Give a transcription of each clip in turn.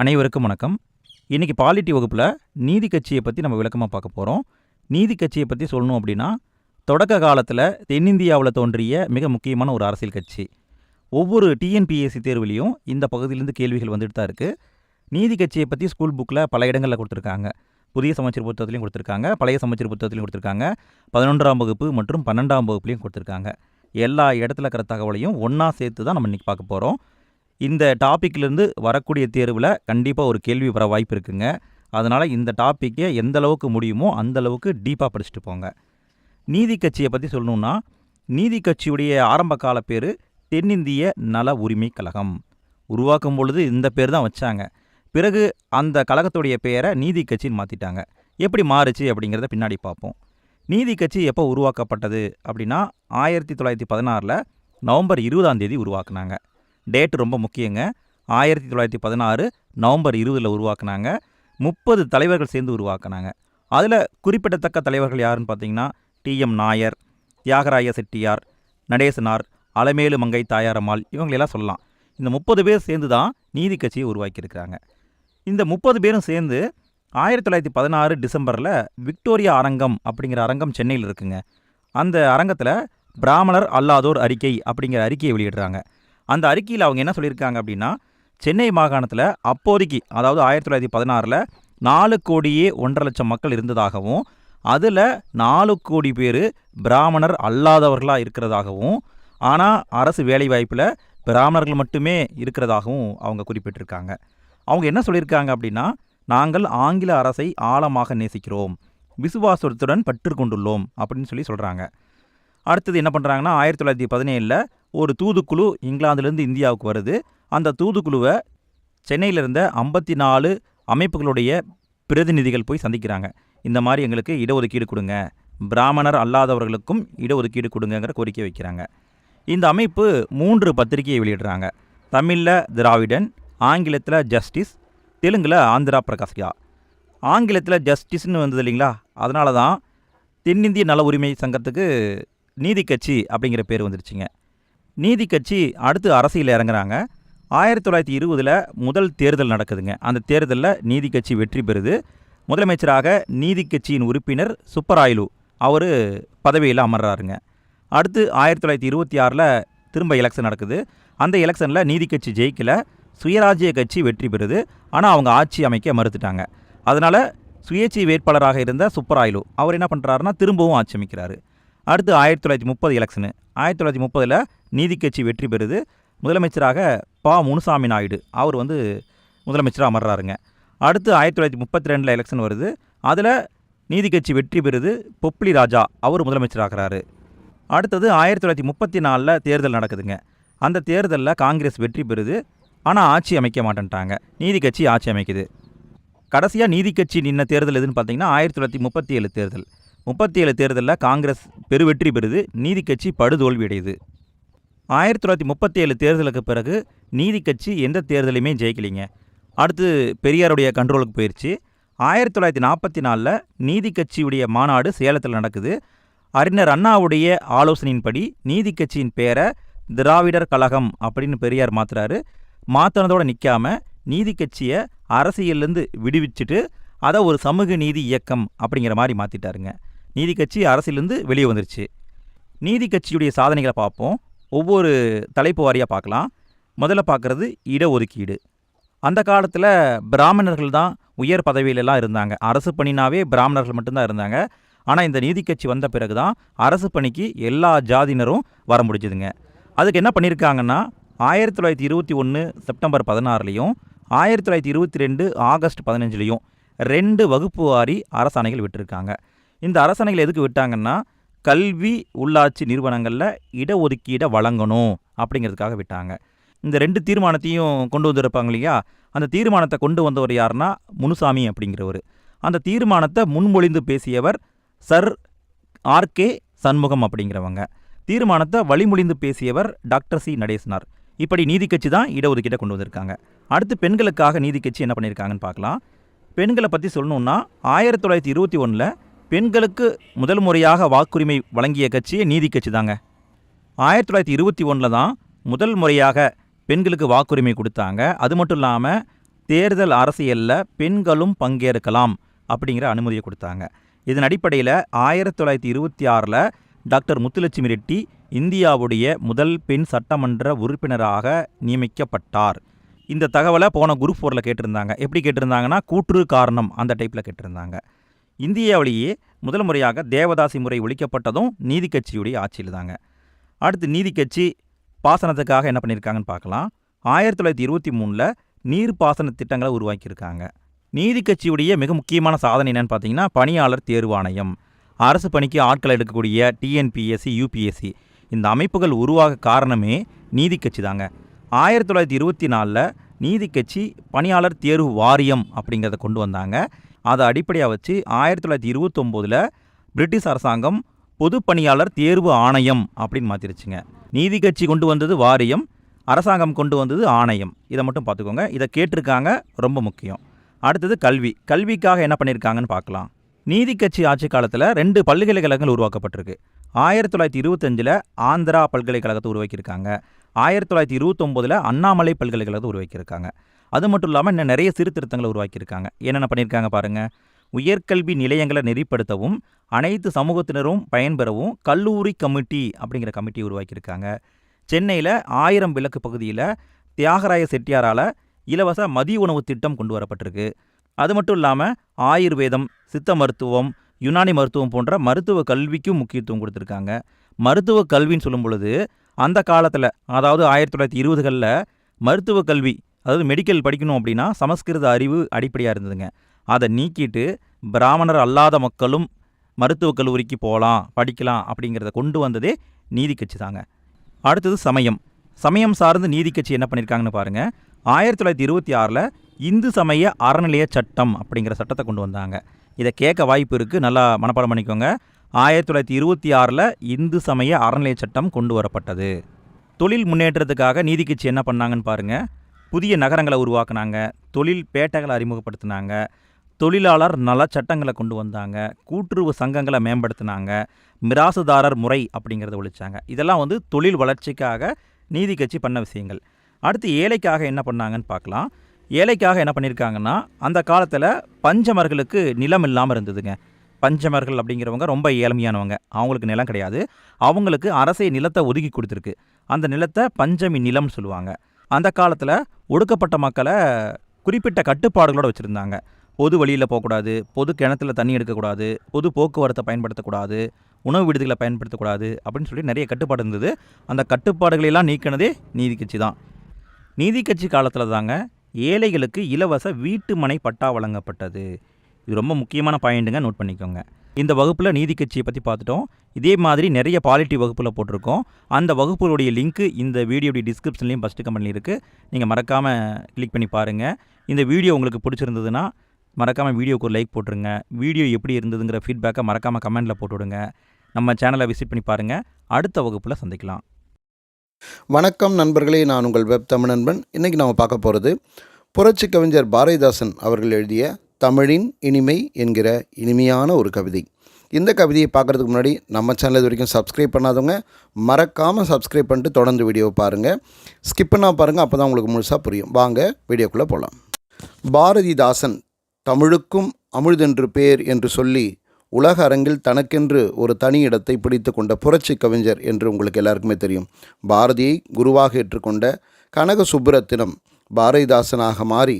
அனைவருக்கும் வணக்கம். இன்றைக்கி பாலிட்டி வகுப்பில் நீதி கட்சியை பற்றி நம்ம விளக்கமாக பார்க்க போகிறோம். நீதி கட்சியை பற்றி சொல்லணும் அப்படின்னா, தொடக்க காலத்தில் தென்னிந்தியாவில் தோன்றிய மிக முக்கியமான ஒரு அரசியல் கட்சி. ஒவ்வொரு டிஎன்பிஎஸ்சி தேர்வுலையும் இந்த பகுதியிலேருந்து கேள்விகள் வந்துட்டு தான் இருக்குது. நீதி கட்சியை பற்றி ஸ்கூல் புக்கில் பல இடங்களில் கொடுத்துருக்காங்க. புதிய சமச்சீர் புத்தகத்துலையும் கொடுத்துருக்காங்க, பழைய சமச்சீர் புத்தகத்துலையும் கொடுத்துருக்காங்க, 11ஆம் வகுப்பு மற்றும் 12ஆம் வகுப்புலையும் கொடுத்துருக்காங்க. எல்லா இடத்துல இருக்கிற தகவலையும் ஒன்றா சேர்த்து தான் நம்ம இன்றைக்கி பார்க்க போகிறோம். இந்த டாப்பிக்லேருந்து வரக்கூடிய தேர்வில் கண்டிப்பாக ஒரு கேள்வி வர வாய்ப்பு இருக்குங்க. அதனால் இந்த டாப்பிக்கை எந்த அளவுக்கு முடியுமோ அந்த அளவுக்கு டீப்பாக படிச்சுட்டு போங்க. நீதி கட்சியை பற்றி சொல்லணுன்னா, நீதி கட்சியுடைய ஆரம்ப கால பேர் தென்னிந்திய நல உரிமை கழகம். உருவாக்கும் பொழுது இந்த பேர் தான் வச்சாங்க. பிறகு அந்த கழகத்துடைய பெயரை நீதி கட்சின்னு மாற்றிட்டாங்க. எப்படி மாறுச்சு அப்படிங்கிறத பின்னாடி பார்ப்போம். நீதி கட்சி எப்போ உருவாக்கப்பட்டது அப்படின்னா 1916 நவம்பர் 20 உருவாக்குனாங்க. டேட் ரொம்ப முக்கியங்க. 1916 நவம்பர் 20 உருவாக்குனாங்க. 30 தலைவர்கள் சேர்ந்து உருவாக்குனாங்க. அதில் குறிப்பிடத்தக்க தலைவர்கள் யாருன்னு பார்த்தீங்கன்னா, டிஎம் நாயர், தியாகராய செட்டியார், நடேசனார், அலமேலு மங்கை தாயாரம்மாள், இவங்களெல்லாம் சொல்லலாம். இந்த 30 பேர் சேர்ந்து தான் நீதி கட்சியை உருவாக்கியிருக்கிறாங்க. இந்த 30 பேரும் சேர்ந்து 1916 டிசம்பரில் விக்டோரியா அரங்கம் அப்படிங்கிற அரங்கம் சென்னையில் இருக்குங்க. அந்த அரங்கத்தில் பிராமணர் அல்லாதோர் அறிக்கை அப்படிங்கிற அறிக்கையை வெளியிடுறாங்க. அந்த அறிக்கையில் அவங்க என்ன சொல்லியிருக்காங்க அப்படின்னா, சென்னை மாகாணத்தில் அப்போதைக்கு, அதாவது 1916 4 கோடியே 1.5 லட்சம் மக்கள் இருந்ததாகவும், அதில் 4 கோடி பேர் பிராமணர் அல்லாதவர்களாக இருக்கிறதாகவும், ஆனால் அரசு வேலைவாய்ப்பில் பிராமணர்கள் மட்டுமே இருக்கிறதாகவும் அவங்க குறிப்பிட்டிருக்காங்க. அவங்க என்ன சொல்லியிருக்காங்க அப்படின்னா, நாங்கள் ஆங்கில அரசை ஆழமாக நேசிக்கிறோம், விசுவாசத்துடன் பற்று கொண்டுள்ளோம் அப்படின்னு சொல்கிறாங்க. அடுத்தது என்ன பண்ணுறாங்கன்னா, 1917 ஒரு தூதுக்குழு இங்கிலாந்துலேருந்து இந்தியாவுக்கு வருது. அந்த தூதுக்குழுவை சென்னையில் இருந்த 54 அமைப்புகளுடைய பிரதிநிதிகள் போய் சந்திக்கிறாங்க. இந்த மாதிரி எங்களுக்கு இடஒதுக்கீடு கொடுங்க, பிராமணர் அல்லாதவர்களுக்கும் இடஒதுக்கீடு கொடுங்கிற கோரிக்கை வைக்கிறாங்க. இந்த அமைப்பு 3 பத்திரிகையை வெளியிடுறாங்க. தமிழில் திராவிடன், ஆங்கிலத்தில் ஜஸ்டிஸ், தெலுங்கில் ஆந்திரா பிரகாஷ்யா. ஆங்கிலத்தில் ஜஸ்டிஸ்ன்னு வந்தது இல்லைங்களா, அதனால தான் தென்னிந்திய நல உரிமை சங்கத்துக்கு நீதி கட்சி அப்படிங்கிற பேர் வந்துருச்சுங்க. நீதி கட்சி அடுத்து அரசியலில் இறங்குறாங்க. 1920 முதல் தேர்தல் நடக்குதுங்க. அந்த தேர்தலில் நீதி கட்சி வெற்றி பெறுது. முதலமைச்சராக நீதி கட்சியின் உறுப்பினர் சுப்பராயலு அவர் பதவியில் அமர்றாருங்க. அடுத்து 1926 திரும்ப எலெக்ஷன் நடக்குது. அந்த எலெக்ஷனில் நீதி கட்சி ஜெயிக்கல, சுயராஜ்ய கட்சி வெற்றி பெறுது. ஆனால் அவங்க ஆட்சி அமைக்க மறுத்துட்டாங்க. அதனால் சுயேட்சை வேட்பாளராக இருந்த சுப்பராயலு அவர் என்ன பண்ணுறாருன்னா திரும்பவும் ஆட்சி அமைக்கிறாரு. அடுத்து 1930 எலெக்ஷனு. 1930 நீதி கட்சி வெற்றி பெறுது. முதலமைச்சராக முனுசாமி நாயுடு அவர் முதலமைச்சராக அமர்றாருங்க. அடுத்து 1932 எலெக்ஷன் வருது. அதில் நீதி கட்சி வெற்றி பெறுது. பொப்ளி ராஜா அவர் முதலமைச்சராகிறாரு. அடுத்தது 1934 தேர்தல் நடக்குதுங்க. அந்த தேர்தலில் காங்கிரஸ் வெற்றி பெறுது. ஆனால் ஆட்சி அமைக்க மாட்டேன்ட்டாங்க. நீதி கட்சி ஆட்சி அமைக்குது. கடைசியாக நீதி கட்சி நின்ன தேர்தல் எதுன்னு பார்த்தீங்கன்னா 1937 தேர்தல். 37 தேர்தலில் காங்கிரஸ் பெருவெற்றி பெறுது. நீதி கட்சி படுதோல்வி அடையுது. 1937 தேர்தலுக்கு பிறகு நீதி கட்சி எந்த தேர்தலையுமே ஜெயிக்கலிங்க. அடுத்து பெரியாருடைய கண்ட்ரோலுக்கு போயிடுச்சு. 1944 நீதி கட்சியுடைய மாநாடு சேலத்தில் நடக்குது. அறிஞர் அண்ணாவுடைய ஆலோசனையின்படி நீதி கட்சியின் பேரை திராவிடர் கழகம் அப்படின்னு பெரியார் மாற்றுறாரு. மாற்றினதோடு நிற்காம நீதி கட்சியை அரசியல்லேருந்து விடுவிச்சுட்டு அதை ஒரு சமூக நீதி இயக்கம் அப்படிங்கிற மாதிரி மாற்றிட்டாருங்க. நீதி கட்சி அரசியலேருந்து வெளியே வந்துருச்சு. நீதி கட்சியுடைய சாதனைகளை பார்ப்போம். ஒவ்வொரு தலைப்பு வாரியாக பார்க்கலாம். முதல்ல பார்க்குறது இடஒதுக்கீடு. அந்த காலத்தில் பிராமணர்கள் தான் உயர் பதவியிலெல்லாம் இருந்தாங்க. அரசு பணினாவே பிராமணர்கள் மட்டும்தான் இருந்தாங்க. ஆனால் இந்த நீதி கட்சி வந்த பிறகு தான் அரசு பணிக்கு எல்லா ஜாதியினரும் வர முடிஞ்சுதுங்க. அதுக்கு என்ன பண்ணியிருக்காங்கன்னா, 1921 செப்டம்பர் 16 1922 ஆகஸ்ட் 15 2 வகுப்பு வாரி அரசாணைகள் விட்டுருக்காங்க. இந்த அரசாணைகள் எதுக்கு விட்டாங்கன்னா, கல்வி உள்ளாட்சி நிறுவனங்களில் இடஒதுக்கீடை வழங்கணும் அப்படிங்கிறதுக்காக விட்டாங்க. இந்த 2 தீர்மானத்தையும் கொண்டு வந்திருப்பாங்க இல்லையா, அந்த தீர்மானத்தை கொண்டு வந்தவர் யாருன்னா முனுசாமி அப்படிங்கிறவர். அந்த தீர்மானத்தை முன்மொழிந்து பேசியவர் சர் ஆர்கே சண்முகம் அப்படிங்கிறவங்க. தீர்மானத்தை வழிமொழிந்து பேசியவர் டாக்டர் சி நடேசனார். இப்படி நீதி கட்சி தான் இடஒதுக்கீட்டை கொண்டு வந்திருக்காங்க. அடுத்து பெண்களுக்காக நீதி கட்சி என்ன பண்ணியிருக்காங்கன்னு பார்க்கலாம். பெண்களை பற்றி சொல்லணுன்னா 1921 பெண்களுக்கு முதல் முறையாக வாக்குரிமை வழங்கிய கட்சியே நீதி கட்சி தாங்க. 1921 தான் முதல் முறையாக பெண்களுக்கு வாக்குரிமை கொடுத்தாங்க. அது மட்டும் இல்லாமல் தேர்தல் அரசியலில் பெண்களும் பங்கேற்கலாம் அப்படிங்கிற அனுமதியை கொடுத்தாங்க. இதன் அடிப்படையில் 1926 டாக்டர் முத்துலட்சுமி ரெட்டி இந்தியாவுடைய முதல் பெண் சட்டமன்ற உறுப்பினராக நியமிக்கப்பட்டார். இந்த தகவலை போன குரூப் 4ல் கேட்டிருந்தாங்க. எப்படி கேட்டிருந்தாங்கன்னா கூற்று காரணம் அந்த டைப்பில் கேட்டிருந்தாங்க. இந்தியாவிலேயே முதல் முறையாக தேவதாசி முறை ஒழிக்கப்பட்டதும் நீதி கட்சியுடைய ஆட்சியில் தாங்க. அடுத்து நீதி கட்சி பாசனத்துக்காக என்ன பண்ணியிருக்காங்கன்னு பார்க்கலாம். 1923 நீர்ப்பாசன திட்டங்களை உருவாக்கியிருக்காங்க. நீதி கட்சியுடைய மிக முக்கியமான சாதனை என்னன்னு பார்த்தீங்கன்னா பணியாளர் தேர்வாணையம். அரசு பணிக்கு ஆட்களை எடுக்கக்கூடிய டிஎன்பிஎஸ்சி, யூபிஎஸ்சி இந்த அமைப்புகள் உருவாக காரணமே நீதி கட்சி தாங்க. 1924 நீதி கட்சி பணியாளர் தேர்வு வாரியம் அப்படிங்கிறத கொண்டு வந்தாங்க. அதை அடிப்படையாக வச்சு 1929 பிரிட்டிஷ் அரசாங்கம் பொது பணியாளர் தேர்வு ஆணையம் அப்படின்னு மாற்றிருச்சுங்க. நீதி கட்சி கொண்டு வந்தது வாரியம், அரசாங்கம் கொண்டு வந்தது ஆணையம். இதை மட்டும் பார்த்துக்கோங்க. இதை கேட்டிருக்காங்க, ரொம்ப முக்கியம். அடுத்தது கல்வி. கல்விக்காக என்ன பண்ணியிருக்காங்கன்னு பார்க்கலாம். நீதி கட்சி ஆட்சி காலத்தில் 2 பல்கலைக்கழகங்கள் உருவாக்கப்பட்டிருக்கு. 1925 ஆந்திரா பல்கலைக்கழகத்தை உருவாக்கியிருக்காங்க. 1929 அண்ணாமலை பல்கலைக்கழகத்தை உருவாக்கியிருக்காங்க. அது மட்டும் இல்லாமல் இன்னும் நிறைய சீர்திருத்தங்களை உருவாக்கியிருக்காங்க. என்னென்ன பண்ணியிருக்காங்க பாருங்கள். உயர்கல்வி நிலையங்களை நெறிப்படுத்தவும் அனைத்து சமூகத்தினரும் பயன்பெறவும் கல்லூரி கமிட்டி அப்படிங்கிற கமிட்டி உருவாக்கியிருக்காங்க. சென்னையில் 1000 விளக்கு பகுதியில் தியாகராய செட்டியாரால் இலவச மதிய உணவு திட்டம் கொண்டு வரப்பட்டிருக்கு. அது மட்டும் இல்லாமல் ஆயுர்வேதம், சித்த மருத்துவம், யுனானி மருத்துவம் போன்ற மருத்துவ கல்விக்கும் முக்கியத்துவம் கொடுத்துருக்காங்க. மருத்துவ கல்வின்னு சொல்லும் பொழுது அந்த காலத்தில், அதாவது 1920களில் மருத்துவ கல்வி, அதாவது மெடிக்கல் படிக்கணும் அப்படின்னா சமஸ்கிருத அறிவு அடிப்படையாக இருந்ததுங்க. அதை நீக்கிட்டு பிராமணர் அல்லாத மக்களும் மருத்துவக் கல்லூரிக்கு போகலாம், படிக்கலாம் அப்படிங்கிறத கொண்டு வந்ததே நீதி கட்சி தாங்க. அடுத்தது சமயம். சமயம் சார்ந்து நீதி கட்சி என்ன பண்ணியிருக்காங்கன்னு பாருங்கள். 1926 இந்து சமய அறநிலைய சட்டம் அப்படிங்கிற சட்டத்தை கொண்டு வந்தாங்க. இதை கேட்க வாய்ப்பு இருக்குது, நல்லா மனப்பாடம் பண்ணிக்கோங்க. 1926 இந்து சமய அறநிலைய சட்டம் கொண்டு வரப்பட்டது. தொழில் முன்னேற்றத்துக்காக நீதி கட்சி என்ன பண்ணாங்கன்னு பாருங்கள். புதிய நகரங்களை உருவாக்குனாங்க, தொழில் பேட்டைகளை அறிமுகப்படுத்தினாங்க, தொழிலாளர் நல சட்டங்களை கொண்டு வந்தாங்க, கூட்டுறவு சங்கங்களை மேம்படுத்தினாங்க, மிராசுதாரர் முறை அப்படிங்கிறத ஒழிச்சாங்க. இதெல்லாம் தொழில் வளர்ச்சிக்காக நீதி கட்சி பண்ண விஷயங்கள். அடுத்து ஏழைக்காக என்ன பண்ணாங்கன்னு பார்க்கலாம். ஏழைக்காக என்ன பண்ணியிருக்காங்கன்னா, அந்த காலத்தில் பஞ்சமர்களுக்கு நிலம் இல்லாமல் இருந்ததுங்க. பஞ்சமர்கள் அப்படிங்கிறவங்க ரொம்ப ஏழ்மையானவங்க, அவங்களுக்கு நிலம் கிடையாது. அவங்களுக்கு அரசே நிலத்தை ஒதுக்கி கொடுத்துருக்கு. அந்த நிலத்தை பஞ்சமி நிலம்னு சொல்லுவாங்க. அந்த காலத்தில் ஒடுக்கப்பட்ட மக்களை குறிப்பிட்ட கட்டுப்பாடுகளோடு வச்சுருந்தாங்க. பொது வழியில் போகக்கூடாது, பொது கிணத்துல தண்ணி எடுக்கக்கூடாது, பொது போக்குவரத்தை பயன்படுத்தக்கூடாது, உணவு விடுதிகளை பயன்படுத்தக்கூடாது அப்படின்னு சொல்லி நிறைய கட்டுப்பாடு இருந்தது. அந்த கட்டுப்பாடுகளெல்லாம் நீக்கினதே நீதி கட்சி தான். நீதி கட்சி காலத்தில் தாங்க ஏழைகளுக்கு இலவச வீட்டு மனை பட்டா வழங்கப்பட்டது. இது ரொம்ப முக்கியமான பாயிண்ட்டுங்க, நோட் பண்ணிக்கோங்க. இந்த வகுப்பில் நீதி கட்சியை பற்றி பார்த்துட்டோம். இதே மாதிரி நிறைய பாலிட்டி வகுப்பில் போட்டிருக்கோம். அந்த வகுப்புகளுடைய லிங்க்கு இந்த வீடியோடைய டிஸ்கிரிப்ஷன்லேயும் ஃபஸ்ட்டு கமெண்ட்லேயும் இருக்குது. நீங்கள் மறக்காமல் கிளிக் பண்ணி பாருங்கள். இந்த வீடியோ உங்களுக்கு பிடிச்சிருந்ததுன்னா மறக்காமல் வீடியோக்கு ஒரு லைக் போட்டுருங்க. வீடியோ எப்படி இருந்ததுங்கிற ஃபீட்பேக்கை மறக்காமல் கமெண்டில் போட்டுவிடுங்க. நம்ம சேனலை விசிட் பண்ணி பாருங்கள். அடுத்த வகுப்பில் சந்திக்கலாம். வணக்கம் நண்பர்களே, நான் உங்கள் வெப் தமிழ் நண்பன். இன்றைக்கி நாம் பார்க்க போகிறது புரட்சி கவிஞர் பாரதிதாசன் அவர்கள் எழுதிய தமிழின் இனிமை என்கிற இனிமையான ஒரு கவிதை. இந்த கவிதையை பார்க்குறதுக்கு முன்னாடி நம்ம சேனல் இது வரைக்கும் சப்ஸ்கிரைப் பண்ணாதவங்க மறக்காமல் சப்ஸ்கிரைப் பண்ணிட்டு தொடர்ந்து வீடியோவை பாருங்கள். ஸ்கிப் பண்ணால் பாருங்கள், அப்போ தான் உங்களுக்கு முழுசாக புரியும். வாங்க வீடியோக்குள்ளே போகலாம். பாரதிதாசன் தமிழுக்கும் அமிழ்தென்று பேர் என்று சொல்லி உலக அரங்கில் தனக்கென்று ஒரு தனி இடத்தை பிடித்து கொண்ட புரட்சி கவிஞர் என்று உங்களுக்கு எல்லாருக்குமே தெரியும். பாரதியை குருவாக ஏற்றுக்கொண்ட கனக சுப்புரத்தினம் பாரதிதாசனாக மாறி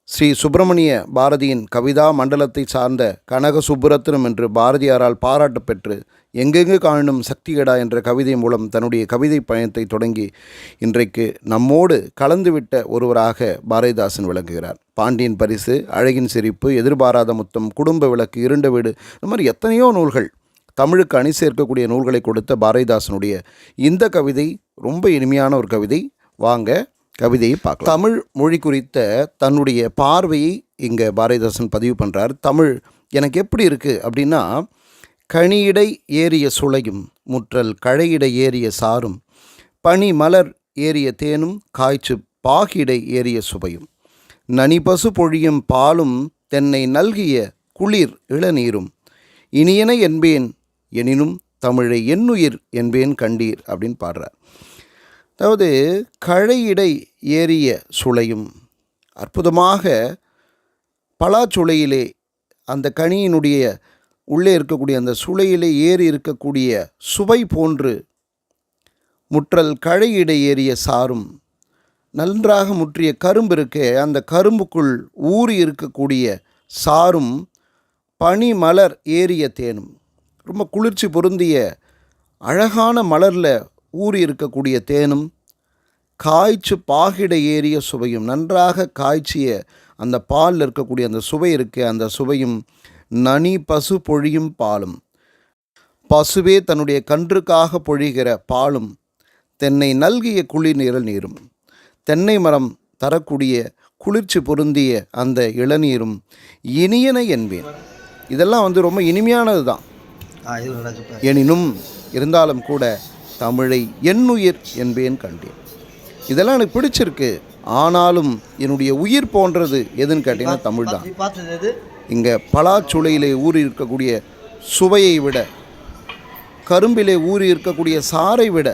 ஸ்ரீ சுப்பிரமணிய பாரதியின் கவிதா மண்டலத்தை சார்ந்த கனக சுப்புரத்தினம் என்று பாரதியாரால் பாராட்டு பெற்று எங்கெங்கு காணும் சக்திகடா என்ற கவிதை மூலம் தன்னுடைய கவிதை பயணத்தை தொடங்கி இன்றைக்கு நம்மோடு கலந்துவிட்ட ஒருவராக பாரதிதாசன் விளங்குகிறார். பாண்டியன் பரிசு, அழகின் சிரிப்பு, எதிர்பாராத முத்தம், குடும்ப விளக்கு, இருண்ட வீடு, இந்த மாதிரி எத்தனையோ நூல்கள், தமிழுக்கு அணி சேர்க்கக்கூடிய நூல்களை கொடுத்த பாரதிதாசனுடைய இந்த கவிதை ரொம்ப இனிமையான ஒரு கவிதை. வாங்க கவிதையை பார்க்கலாம். தமிழ் மொழி குறித்த தன்னுடைய பார்வையை இங்கே பாரதிதாசன் பதிவு பண்ணுறார். தமிழ் எனக்கு எப்படி இருக்குது அப்படின்னா, கனியிடை ஏறிய சுளையும் முற்றல் கழையிடை ஏறிய சாரும் பனி மலர் ஏறிய தேனும் காய்ச்சு பாகிடை ஏறிய சுவையும் நனிபசு பொழியும் பாலும் தென்னை நல்கிய குளிர் இளநீரும் இனியன என்பேன் எனினும் தமிழை என்னுயிர் என்பேன் கண்டீர் அப்படின்னு பாடுறார். அதாவது கழையிடை ஏறிய சுளையும் அற்புதமாக பலாச்சுளையிலே அந்த கனியினுடைய உள்ளே இருக்கக்கூடிய அந்த சுளையிலே ஏறி இருக்கக்கூடிய சுவை போன்று முற்றல் கழையிடை ஏறிய சாரும், நன்றாக முற்றிய கரும்பு இருக்கே அந்த கரும்புக்குள் ஊறி இருக்கக்கூடிய சாரும், பனி மலர் ஏறிய தேனும், ரொம்ப குளிர்ச்சி பொருந்திய அழகான மலரில் ஊறி இருக்கக்கூடிய தேனும், காய்ச்சி பாகிட ஏறிய சுவையும், நன்றாக காய்ச்சிய அந்த பாலில் இருக்கக்கூடிய அந்த சுவை இருக்கே அந்த சுவையும், நனி பசு பொழியும் பாலும், பசுவே தன்னுடைய கன்றுக்காக பொழிகிற பாலும், தென்னை நல்கிய குளிர் நீரும், தென்னை மரம் தரக்கூடிய குளிர்ச்சி பொருந்திய அந்த இளநீரும் இனியன என்பேன். இதெல்லாம் ரொம்ப இனிமையானது தான். எனினும் இருந்தாலும் கூட தமிழை என்னுயிர் என்பேன் கண்டேன். இதெல்லாம் எனக்கு பிடிச்சிருக்கு. ஆனாலும் என்னுடைய உயிர் போன்றது எதுன்னு கேட்டிங்கன்னா தமிழ் தான். இங்கே பலாச்சுளையிலே ஊறி இருக்கக்கூடிய சுவையை விட, கரும்பிலே ஊறி இருக்கக்கூடிய சாறை விட,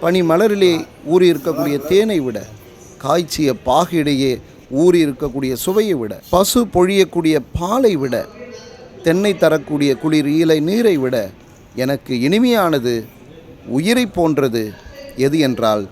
பனி மலரிலே ஊறி இருக்கக்கூடிய தேனை விட, காய்ச்சிய பாகிடையே ஊறி இருக்கக்கூடிய சுவையை விட, பசு பொழியக்கூடிய பாலை விட, தென்னை தரக்கூடிய குளிர் ஈலை நீரை விட எனக்கு இனிமையானது, உயிரை போன்றது எது என்றால்